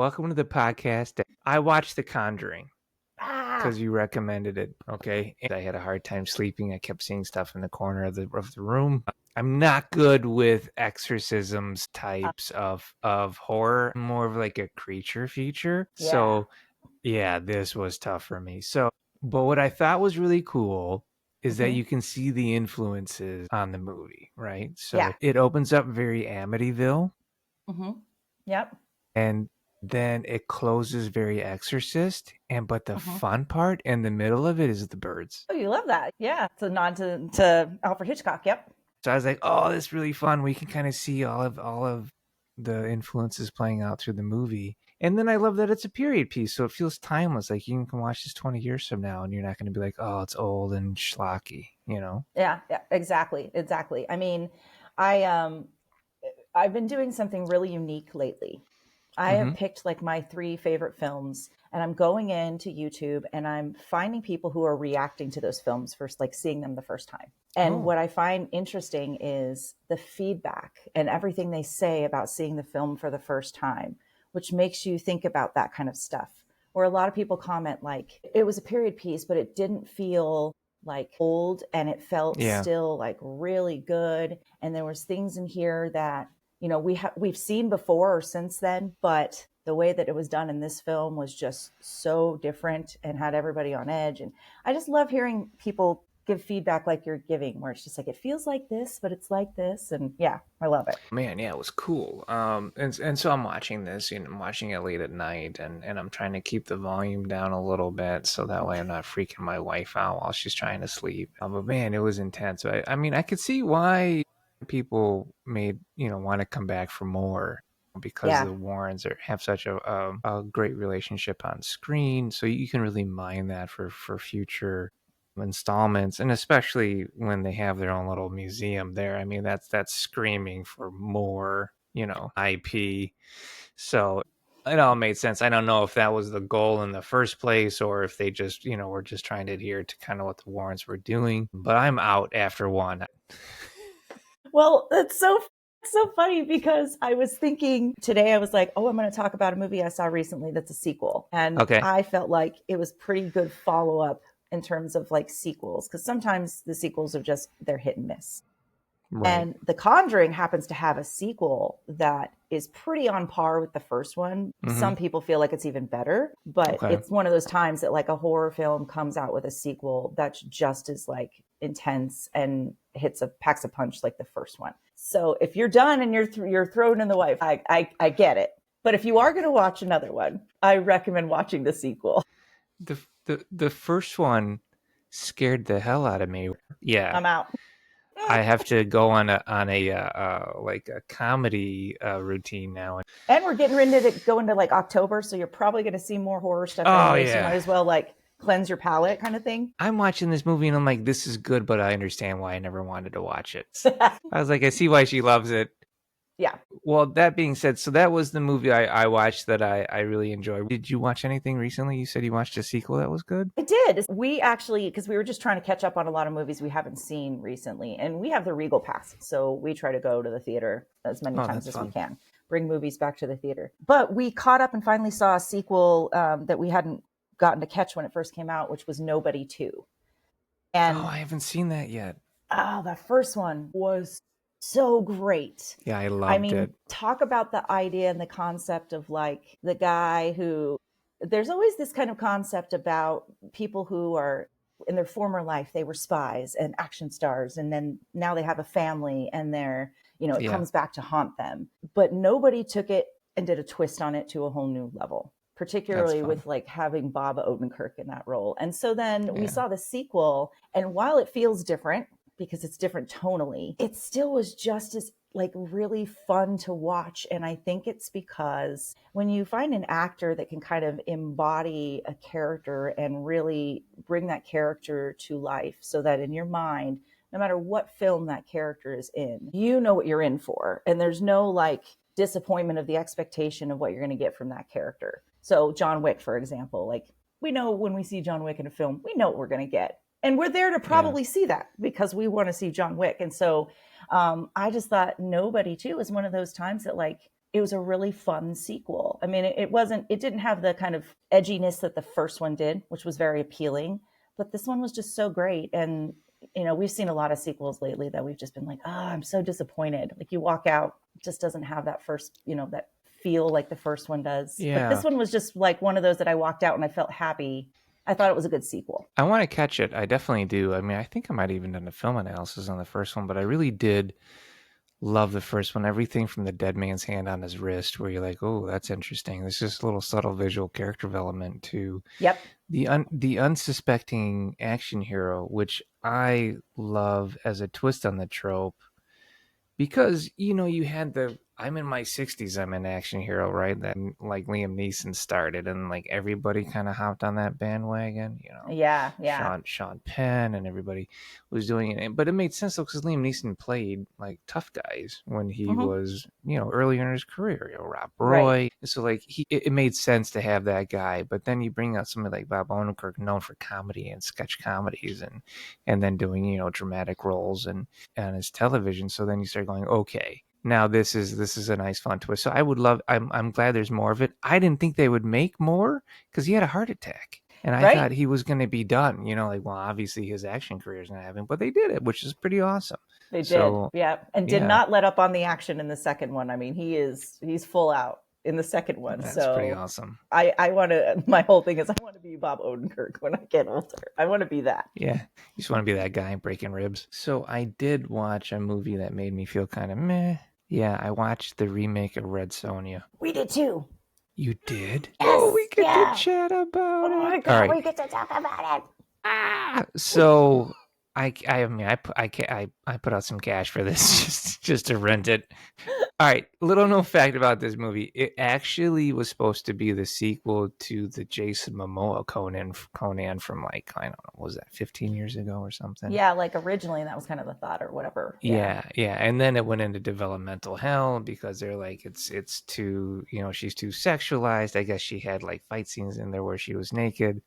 welcome to the podcast. I watched The Conjuring Ah, because you recommended it. Okay, and I had a hard time sleeping. I kept seeing stuff in the corner of the room. I'm not good with exorcisms types of horror. I'm more of like a creature feature. yeah. So yeah, this was tough for me. So, but what I thought was really cool is that Mhm. you can see the influences on the movie, right? So Yeah. it opens up very Amityville, Mm-hmm. Yep. and then it closes very Exorcist. But the Mm-hmm. fun part in the middle of it is the birds. Oh, you love that. Yeah. It's a nod to Alfred Hitchcock. Yep. So I was like, oh, this is really fun. We can kind of see all of the influences playing out through the movie. And then I love that it's a period piece, so it feels timeless. Like you can watch this 20 years from now and you're not going to be like, oh, it's old and schlocky, you know? Yeah. Yeah. Exactly. Exactly. I mean, I've been doing something really unique lately. I Mm-hmm. have picked like my 3 favorite films, and I'm going into YouTube and I'm finding people who are reacting to those films first, like seeing them the first time. And Oh. what I find interesting is the feedback and everything they say about seeing the film for the first time, which makes you think about that kind of stuff. Where a lot of people comment like it was a period piece, but it didn't feel like old, and it felt Yeah. still like really good. And there was things in here that we've seen before or since then, but the way that it was done in this film was just so different and had everybody on edge. And I just love hearing people give feedback like you're giving, where it's just like, it feels like this, but it's like this. And yeah, I love it. Man, yeah, it was cool. And so I'm watching this, I'm watching it late at night, and I'm trying to keep the volume down a little bit so that way I'm not freaking my wife out while she's trying to sleep. But man, it was intense. I mean, I could see why people may, want to come back for more because Yeah. the Warrens have such a great relationship on screen. So you can really mine that for future installments, and especially when they have their own little museum there. I mean, that's screaming for more, IP. So it all made sense. I don't know if that was the goal in the first place or if they just, were just trying to adhere to kind of what the Warrens were doing. But I'm out after one. Well, it's so funny because I was thinking today, I was like, oh, I'm going to talk about a movie I saw recently that's a sequel. And Okay. I felt like it was pretty good follow up in terms of like sequels, because sometimes the sequels are just, they're hit and miss. Right. And The Conjuring happens to have a sequel that is pretty on par with the first one. Mhm. Some people feel like it's even better, but Okay. it's one of those times that like a horror film comes out with a sequel that's just as like intense and packs a punch like the first one. So if you're done and you're thrown in the wife, I get it. But if you are going to watch another one, I recommend watching the sequel. The first one scared the hell out of me. Yeah. I'm out. I have to go on a like a comedy routine now. And we're getting ready to go into like October, so you're probably going to see more horror stuff anyway. So you might as well like cleanse your palate, kind of thing. I'm watching this movie and I'm like, this is good, but I understand why I never wanted to watch it. I was like, I see why she loves it. Yeah. Well, that being said, so that was the movie I watched that I really enjoyed. Did you watch anything recently? You said you watched a sequel that was good? I did. We actually, because we were just trying to catch up on a lot of movies we haven't seen recently. And we have the Regal Pass, so we try to go to the theater as many times as we can. Bring movies back to the theater. But we caught up and finally saw a sequel that we hadn't gotten to catch when it first came out, which was Nobody 2. And I haven't seen that yet. Oh, the first one was so great. Yeah, I loved it. Talk about the idea and the concept of like the guy who, there's always this kind of concept about people who are in their former life, they were spies and action stars. And then now they have a family and they're, it comes back to haunt them. But nobody took it and did a twist on it to a whole new level, particularly with like having Bob Odenkirk in that role. And so then we saw the sequel, and while it feels different, because it's different tonally, it still was just as like really fun to watch. And I think it's because when you find an actor that can kind of embody a character and really bring that character to life, so that in your mind, no matter what film that character is in, you know what you're in for. And there's no like disappointment of the expectation of what you're going to get from that character. So John Wick, for example, like we know when we see John Wick in a film, we know what we're going to get. And we're there to probably see that because we want to see John Wick. And so I just thought Nobody 2 is one of those times that like it was a really fun sequel. I mean, it didn't have the kind of edginess that the first one did, which was very appealing, but this one was just so great. And, we've seen a lot of sequels lately that we've just been like, I'm so disappointed. Like you walk out, it just doesn't have that first, that feel like the first one does. But this one was just like one of those that I walked out and I felt happy. I thought it was a good sequel. I want to catch it. I definitely do. I mean, I think I might have even done a film analysis on the first one, but I really did love the first one. Everything from the dead man's hand on his wrist, where you're like, oh, that's interesting. There's just a little subtle visual character development to Yep. the unsuspecting action hero, which I love as a twist on the trope. Because, you had I'm in my 60s, I'm an action hero, right? That like Liam Neeson started, and like everybody kind of hopped on that bandwagon, Yeah. Sean Penn and everybody was doing it. But it made sense though, because Liam Neeson played like tough guys when he was, earlier in his career, Rob Roy. Right. So like it made sense to have that guy. But then you bring out somebody like Bob Odenkirk, known for comedy and sketch comedies, and then doing, dramatic roles and on his television. So then you start going, okay, now this is a nice fun twist. So I'm glad there's more of it. I didn't think they would make more because he had a heart attack. And I thought he was going to be done, obviously his action career is not having, but they did it, which is pretty awesome. They did. Yeah. And did not let up on the action in the second one. I mean, he's full out in the second one. That's so pretty awesome. I want to, my whole thing is I want to be Bob Odenkirk when I get older. I want to be that. Yeah. You just want to be that guy breaking ribs. So I did watch a movie that made me feel kind of meh. Yeah. I watched the remake of Red Sonja. We did too. You did? Yes, we get to chat about it. Oh my God, we get to talk about it. So I put out some cash for this just to rent it. All right, little known fact about this movie: it actually was supposed to be the sequel to the Jason Momoa Conan from like, I don't know, was that 15 years ago or something? Yeah, like originally that was kind of the thought or whatever. Yeah, and then it went into developmental hell because they're like, it's too, she's too sexualized. I guess she had like fight scenes in there where she was naked.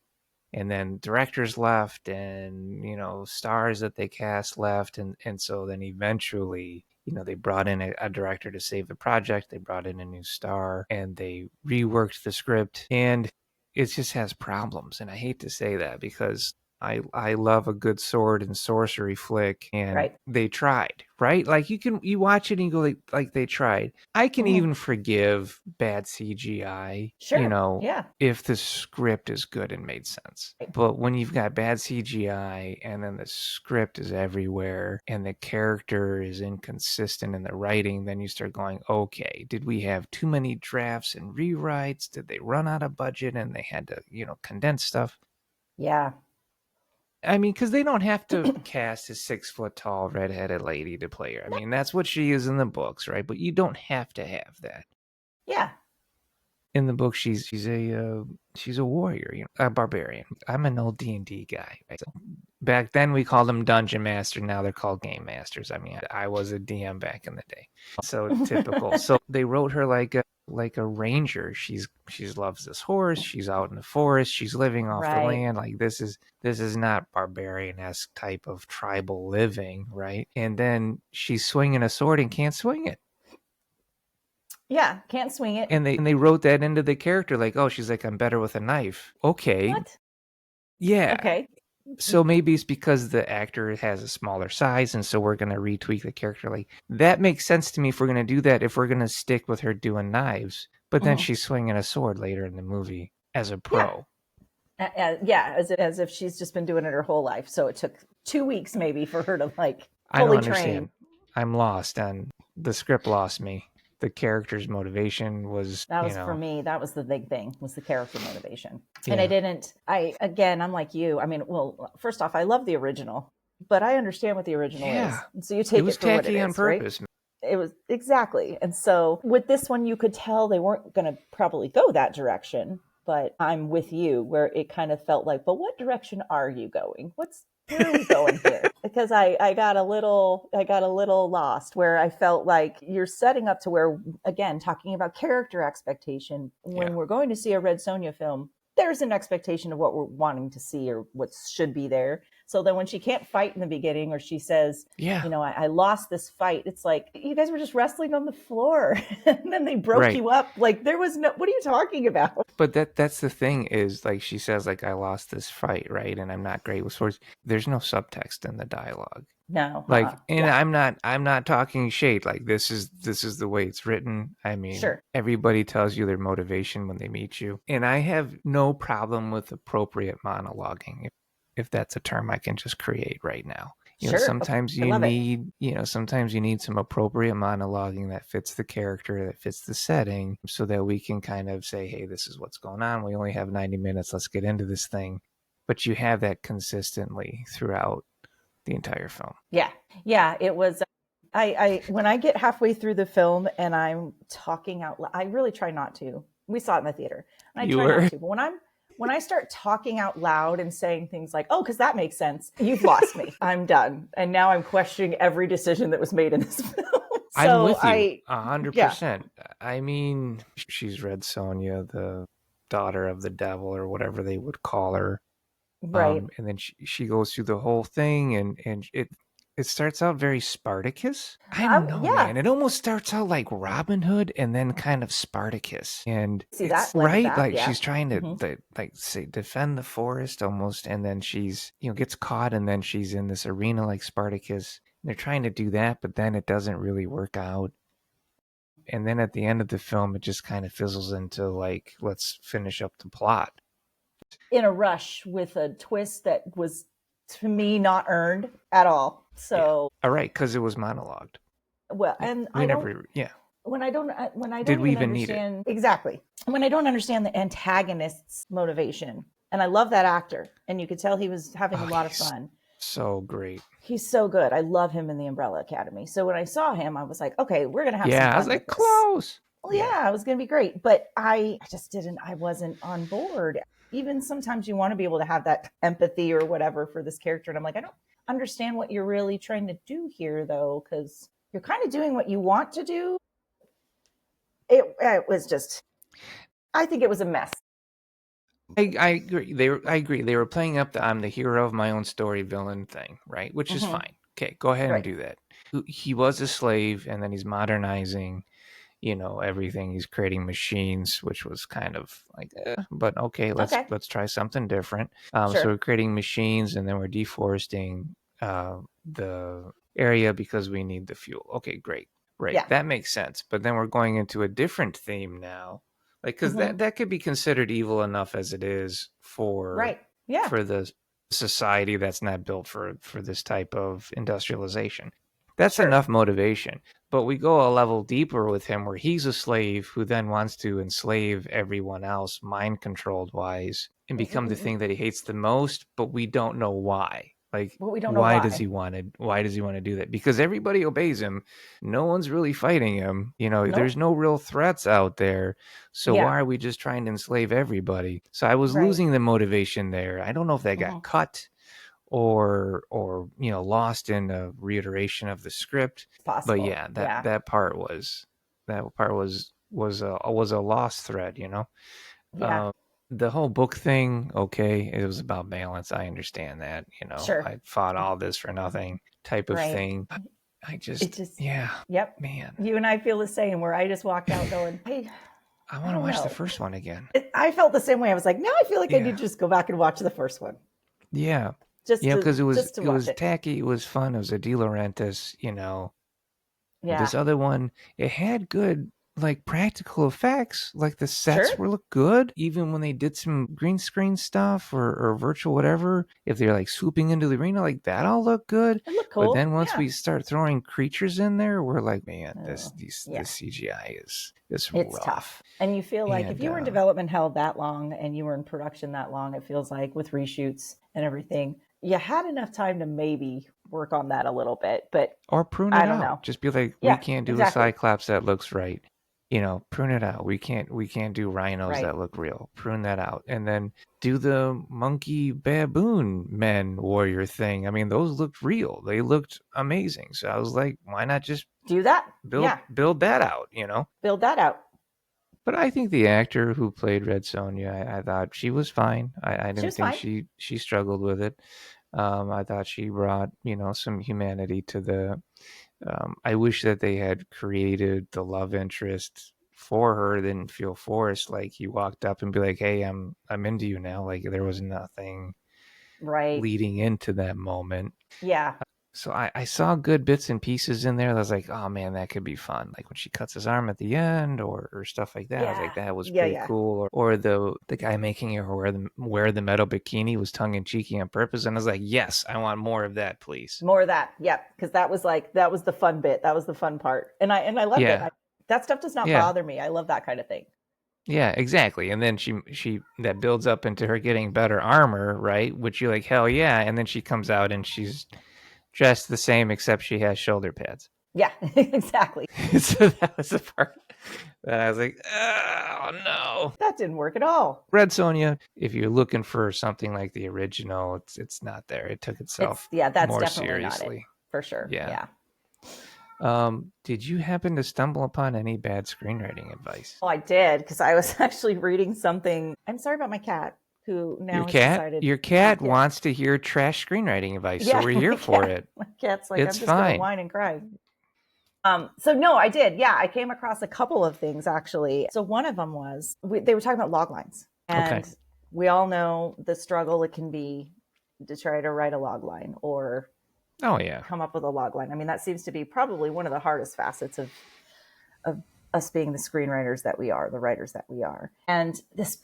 And then directors left, and stars that they cast left, and so then eventually they brought in a director to save the project. They brought in a new star, and they reworked the script, and it just has problems. And I hate to say that because I love a good sword and sorcery flick, and they tried, right? Like you watch it and you go like they tried. I can even forgive bad CGI, sure. if the script is good and made sense. But when you've got bad CGI and then the script is everywhere and the character is inconsistent in the writing, then you start going, okay, did we have too many drafts and rewrites? Did they run out of budget and they had to, condense stuff? Yeah. I mean, because they don't have to cast a 6-foot-tall redheaded lady to play her. I mean, that's what she is in the books, right? But you don't have to have that. Yeah. In the book, she's a warrior, a barbarian. I'm an old D&D guy. Right? So back then, we called them dungeon master. Now they're called game masters. I mean, I was a DM back in the day, so typical. So they wrote her like a ranger. She loves this horse. She's out in the forest. She's living off the land. Like this is not barbarian-esque type of tribal living, right? And then she's swinging a sword and can't swing it. Yeah, can't swing it. And they wrote that into the character, like, oh, she's like, I'm better with a knife. Okay. What? Yeah. Okay. So maybe it's because the actor has a smaller size, and so we're going to retweak the character. Like, that makes sense to me if we're going to do that, if we're going to stick with her doing knives. But then she's swinging a sword later in the movie as a pro. Yeah, as if she's just been doing it her whole life. So it took 2 weeks maybe for her to like I don't fully understand. train. I'm lost, and the script lost me. The character's motivation was, that was for me, that was the big thing, was the character motivation. Yeah. And I'm like you. I mean, well, first off, I love the original, but I understand what the original is. And so you take it for what it is, on purpose, right? It was exactly. And so with this one, you could tell they weren't going to probably go that direction, but I'm with you where it kind of felt like, but what direction are you going? Where are we going here? Because I got a little lost where I felt like you're setting up to where, again, talking about character expectation, when we're going to see a Red Sonja film, there's an expectation of what we're wanting to see or what should be there. So then when she can't fight in the beginning, or she says, Yeah. you know, I lost this fight, it's like, you guys were just wrestling on the floor and then they broke Right. you up. Like, there was no, what are you talking about? But that's the thing is, like, she says, like, I lost this fight, right? And I'm not great with swords. There's no subtext in the dialogue. No, Like, and yeah, I'm not talking shade. Like, this is the way it's written. I mean, sure, everybody tells you their motivation when they meet you. And I have no problem with appropriate monologuing, if that's a term I can just create right now. sure. Sometimes I you love it. need, sometimes you need some appropriate monologuing that fits the character, that fits the setting, so that we can kind of say, hey, this is what's going on. We only have 90 minutes. Let's get into this thing. But you have that consistently throughout the entire film. Yeah, yeah. It was. I when I get halfway through the film and I'm talking out loud, I really try not to. We saw it in the theater, and I You try not were. to. But when I start talking out loud and saying things like, "Oh, because that makes sense," you've lost me. I'm done, and now I'm questioning every decision that was made in this film. I'm So with you I, yeah, 100%. I mean, she's Red Sonja, the daughter of the devil, or whatever they would call her. right. And then she goes through the whole thing, and it starts out very Spartacus. I don't know, Yeah, man. It almost starts out like Robin Hood, and then kind of Spartacus. And see it's that blend of right, that. like Yeah. she's trying to, Hmm. like, say, defend the forest almost, and then she's, gets caught, and then she's in this arena like Spartacus. And they're trying to do that, but then it doesn't really work out. And then at the end of the film, it just kind of fizzles into, like, let's finish up the plot. In a rush with a twist that was, to me, not earned at all. Yeah. So, All right, because it was monologued. well, and We I don't, never, yeah. when I Did don't we even even need it? understand exactly, when I don't understand the antagonist's motivation, and I love that actor, and you could tell he was having a Oh, lot of he's fun. so great. He's so good. I love him in the Umbrella Academy. So when I saw him, I was like, okay, we're gonna have some Yeah, I was fun with like, this. close. Well, Yeah. yeah, it was gonna be great, but I just didn't. I wasn't on board. Even sometimes you want to be able to have that empathy or whatever for this character, and I'm like, I don't understand what you're really trying to do here, though, because you're kind of doing what you want to do. It was just, I think it was a mess. I agree. I agree. They were playing up the I'm the hero of my own story villain thing, right? Which is Mm-hmm. fine. Okay, go ahead and Right. do that. He was a slave, and then he's modernizing, everything. He's creating machines, which was kind of like, but okay, let's Okay. let's try something different. So Sure. we're creating machines, and then we're deforesting the area because we need the fuel. Okay, great, right, Yeah. that makes sense. But then we're going into a different theme now, like, because Mm-hmm. that could be considered evil enough as it is for Right. Yeah. the society that's not built for this type of industrialization. That's Sure. enough motivation. But we go a level deeper with him, where he's a slave who then wants to enslave everyone else, mind controlled wise, and become the thing that he hates the most, but we don't know why. Like, But we don't know why does why. he want to do that? Because everybody obeys him. No one's really fighting him. There's Nope. no real threats out there. So Yeah. why are we just trying to enslave everybody? So I was Right. losing the motivation there. I don't know if that got Mm-hmm. cut or lost in a reiteration of the script. It's But possible. yeah, that Yeah. that part was a lost thread. Yeah. uh, the whole book thing, okay, it was about balance. I understand that. Sure. I fought all this for nothing type of Right. thing. I It just, just, yeah, yep. man, You and I feel the same, where I just walked out going, hey, I I want to don't watch the know. first one again. I felt the same way. I was like, now I feel like I Yeah, need to just go back and watch the first one, yeah, just to because it was just to it watch was it. tacky, it was fun, it was a De Laurentiis. Yeah. This other one, it had good, like, practical effects. Like, the sets Sure. were look good, even when they did some green screen stuff or virtual whatever. If they're like swooping into the arena, like, that all looked good. It looked But cool. then once Yeah. we start throwing creatures in there, we're like, man, Oh, this yeah. CGI is It's rough. tough. And you feel like if And you were in development hell that long and you were in production that long, it feels like, with reshoots and everything, you had enough time to maybe work on that a little bit. But or prune I it don't out. know. Just be like, we Yeah, can't do a exactly. Cyclops that looks right. Prune it out. We can't do rhinos Right. that look real. Prune that out. And then do the monkey baboon men warrior thing. I mean, those looked real. They looked amazing. So I was like, why not just Do that. build Yeah. build that out? Build that out. But I think the actor who played Red Sonja, I thought she was fine. I She didn't was think fine. she struggled with it. I thought she brought, some humanity to the. I wish that they had created the love interest for her. Didn't feel forced. Like he walked up and be like, "Hey, I'm into you now." Like there was nothing Right. leading into that moment. Yeah. So I saw good bits and pieces in there. That was like, oh man, that could be fun. Like when she cuts his arm at the end, or stuff like that. I was Yeah. like, that was Yeah. pretty Yeah. cool. Or the guy making her wear the metal bikini was tongue in cheeky on purpose. And I was like, yes, I want more of that, please. More of that. Yep. Because that was the fun bit. That was the fun part. And I loved it. Yeah, That stuff does not yeah, bother me. I love that kind of thing. yeah, exactly. And then she that builds up into her getting better armor, right? Which you're like, hell yeah. And then she comes out and she's dressed the same except she has shoulder pads. Yeah, exactly. So that was the part that I was like, oh no. That didn't work at all. Red Sonja, if you're looking for something like the original, it's not there. It took itself That's more definitely not it seriously. for sure. Yeah. Yeah. Did you happen to stumble upon any bad screenwriting advice? Oh, I did because I was actually reading something. I'm sorry about my cat who now has decided. Your cat wants to hear trash screenwriting advice, so we're here for it. My cat's like, it's I'm just fine. gonna whine and cry. So no, I did. Yeah, I came across a couple of things actually. So one of them was they were talking about log lines, and we all know the struggle it can be to try to write a log line or come up with a log line. I mean, that seems to be probably one of the hardest facets of us being the screenwriters that we are, the writers that we are. And this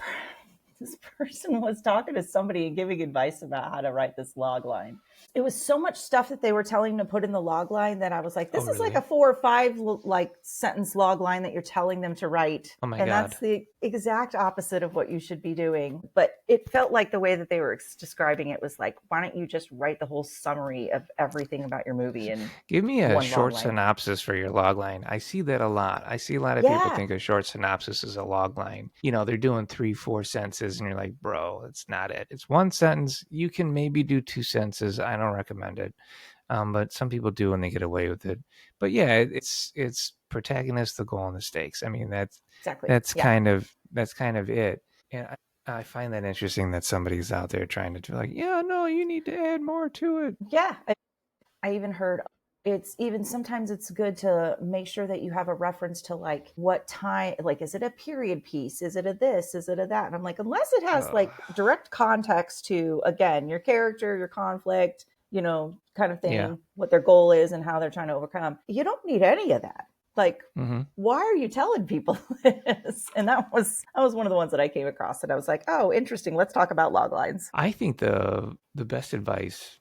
person was talking to somebody and giving advice about how to write this log line. It was so much stuff that they were telling them to put in the log line that I was like, this is like a 4 or 5 like sentence log line that you're telling them to write. Oh my God. That's the exact opposite of what you should be doing. But it felt like the way that they were describing it was like, why don't you just write the whole summary of everything about your movie? And give me a short synopsis for your log line. I see that a lot. I see a lot of people think a short synopsis is a log line. They're doing 3-4 sentences and you're like, bro, it's not it. It's 1 sentence. You can maybe do 2 sentences. I don't recommend it. But some people do and they get away with it. But yeah, it's protagonist, the goal, and the stakes. I mean, that's kind of it. And I find that interesting that somebody's out there trying to do like, yeah, no, you need to add more to it. Yeah. I even heard sometimes it's good to make sure that you have a reference to like what time, like, is it a period piece? Is it a this? Is it a that? And I'm like, unless it has like direct context to, again, your character, your conflict, kind of thing, what their goal is and how they're trying to overcome, you don't need any of that. Like, why are you telling people this? And that was one of the ones that I came across that I was like, oh, interesting. Let's talk about log lines. I think the best advice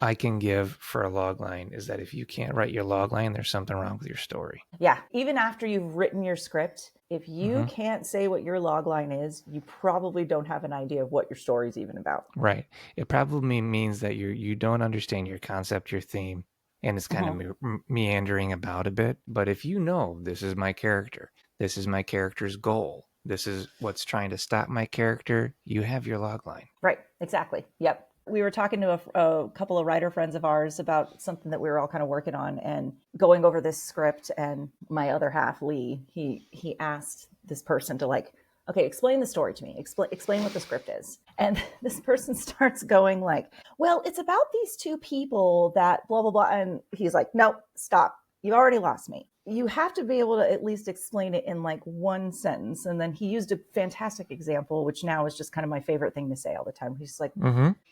I can give for a log line is that if you can't write your log line, there's something wrong with your story. Yeah. Even after you've written your script, if you can't say what your log line is, you probably don't have an idea of what your story is even about. Right. It probably means that you don't understand your concept, your theme, and it's kind of meandering about a bit. But if you know, this is my character, this is my character's goal, this is what's trying to stop my character, you have your log line. Right. Exactly. Yep. We were talking to a couple of writer friends of ours about something that we were all kind of working on and going over this script. And my other half, Lee, he asked this person to like, okay, explain the story to me. Explain what the script is. And this person starts going like, well, it's about these 2 people that blah, blah, blah. And he's like, no, stop. You already lost me. You have to be able to at least explain it in like 1 sentence. And then he used a fantastic example, which now is just kind of my favorite thing to say all the time. He's like,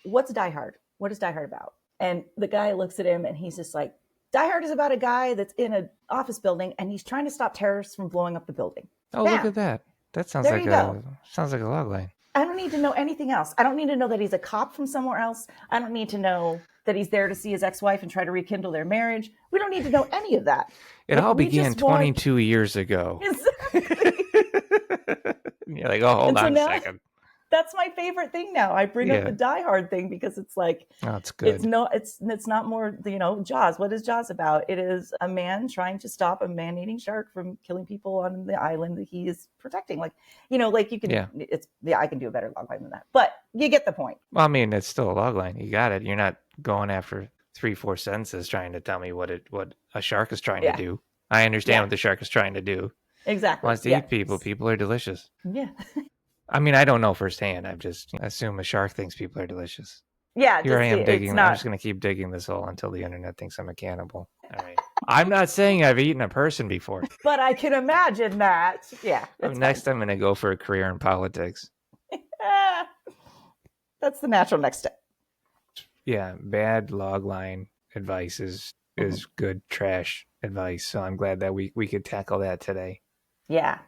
what's Die Hard? What is Die Hard about? And the guy looks at him and he's just like, Die Hard is about a guy that's in an office building and he's trying to stop terrorists from blowing up the building. Oh, Bam. Look at that. That sounds like a log line. I don't need to know anything else. I don't need to know that he's a cop from somewhere else. I don't need to know that he's there to see his ex-wife and try to rekindle their marriage. We don't need to know any of that. It all began 22 years ago. Exactly. You're like, oh, hold on a second. That's my favorite thing now. I bring up the Die Hard thing because it's like, oh, it's good. It's not more, Jaws. What is Jaws about? It is a man trying to stop a man-eating shark from killing people on the island that he is protecting. Like, like you can, I can do a better logline than that, but you get the point. Well, I mean, it's still a logline. You got it. You're not going after 3-4 sentences trying to tell me what a shark is trying to do. I understand what the shark is trying to do. Exactly. Wants to eat people. People are delicious. Yeah. I mean, I don't know firsthand. I just assume a shark thinks people are delicious. Yeah, Here I just am it's digging. I'm not. just going to keep digging this hole until the internet thinks I'm a cannibal. All right. I'm not saying I've eaten a person before. But I can imagine that. Yeah, it's Next, fine. I'm going to go for a career in politics. Ah, that's the natural next step. Yeah, bad logline advice Mhm. is good trash advice. So I'm glad that we could tackle that today. Yeah,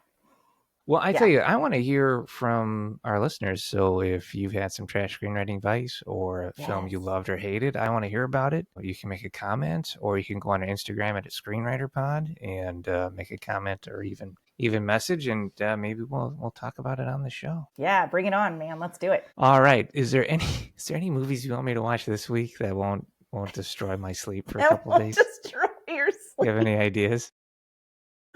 Well, I tell yeah, you, I want to hear from our listeners. So if you've had some trash screenwriting advice or a film you yes, loved or hated, I want to hear about it. You can make a comment, or you can go on our Instagram at ScreenwriterPod and make a comment, or even message, and maybe we'll talk about it on the show. yeah. Bring it on, man. Let's do it. All right. Is there any movies you want me to watch this week that won't destroy my sleep for a That couple of won't days? destroy your You have sleep. any ideas?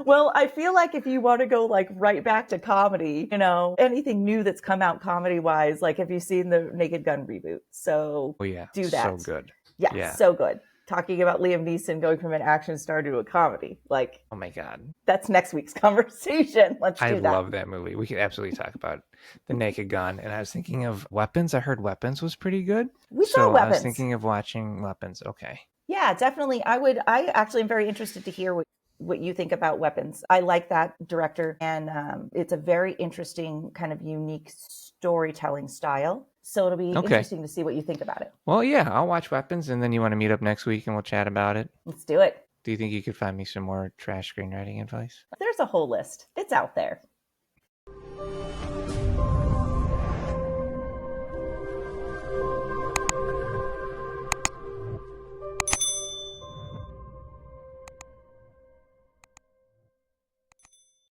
Well, I feel like if you want to go like right back to comedy, anything new that's come out comedy wise, like have you seen the Naked Gun reboot? So Oh yeah, do so that. good. Yeah, Yeah. so good. Talking about Liam Neeson going from an action star to a comedy. Like Oh my God. that's next week's conversation. Let's I do that. love that movie. We could absolutely talk about The Naked Gun. And I was thinking of Weapons. I heard Weapons was pretty good. We saw So I was Weapons. thinking of watching Weapons. Okay. Yeah, definitely. I actually am very interested to hear what you think about Weapons. I like that director, and it's a very interesting, kind of unique storytelling style. So it'll be Okay. interesting to see what you think about it. Well, yeah, I'll watch Weapons and then you want to meet up next week and we'll chat about it. Let's do it. Do you think you could find me some more trash screenwriting advice? There's a whole list. It's out there.